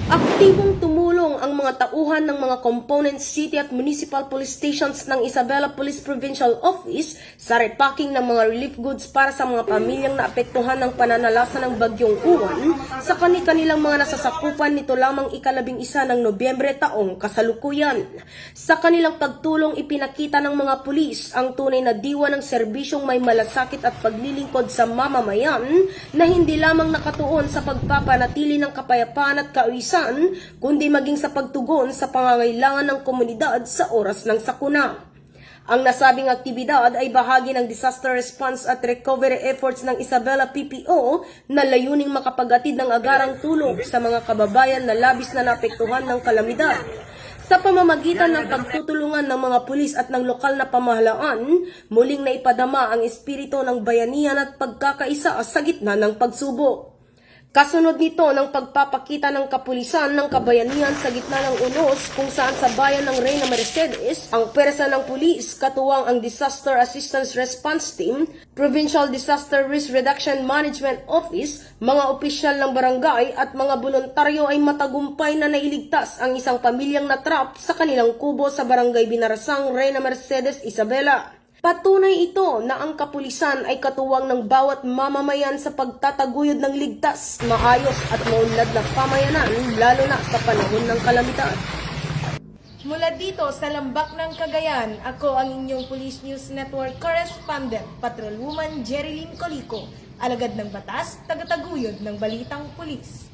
Aktibong tumulong ang mga tauhan ng mga component city at municipal police stations ng Isabela Police Provincial Office sa repacking ng mga relief goods para sa mga pamilyang naapektuhan ng pananalasa ng Bagyong Uwan sa kanilang mga nasasakupan nito lamang ika-11 ng Nobyembre taong kasalukuyan. Sa kanilang pagtulong, ipinakita ng mga pulis ang tunay na diwa ng serbisyong may malasakit at paglilingkod sa mamamayan na hindi lamang nakatuon sa pagpapanatili ng kapayapaan at kaayusan, kundi maging sa pagtugon sa pangangailangan ng komunidad sa oras ng sakuna. Ang nasabing aktibidad ay bahagi ng disaster response at recovery efforts ng Isabela PPO na layuning makapagatid ng agarang tulong sa mga kababayan na labis na naapektuhan ng kalamidad. Sa pamamagitan ng pagtutulungan ng mga pulis at ng lokal na pamahalaan, muling naipadama ang espiritu ng bayanihan at pagkakaisa sa gitna ng pagsubok. Kasunod nito ng pagpapakita ng kapulisan ng kabayanihan sa gitna ng unos kung saan sa bayan ng Reyna Mercedes, ang pwersa ng pulis, katuwang ang Disaster Assistance Response Team, Provincial Disaster Risk Reduction Management Office, mga opisyal ng barangay at mga voluntaryo ay matagumpay na nailigtas ang isang pamilyang natrap sa kanilang kubo sa barangay Binarasang, Reyna Mercedes, Isabela. Patunay ito na ang kapulisan ay katuwang ng bawat mamamayan sa pagtataguyod ng ligtas, maayos at maunlad na pamayanan, lalo na sa panahon ng kalamidad. Mula dito sa Lambak ng Cagayan, ako ang inyong Police News Network Correspondent, Patrolwoman Jerilyn Colico, alagad ng batas, tagataguyod ng balitang pulis.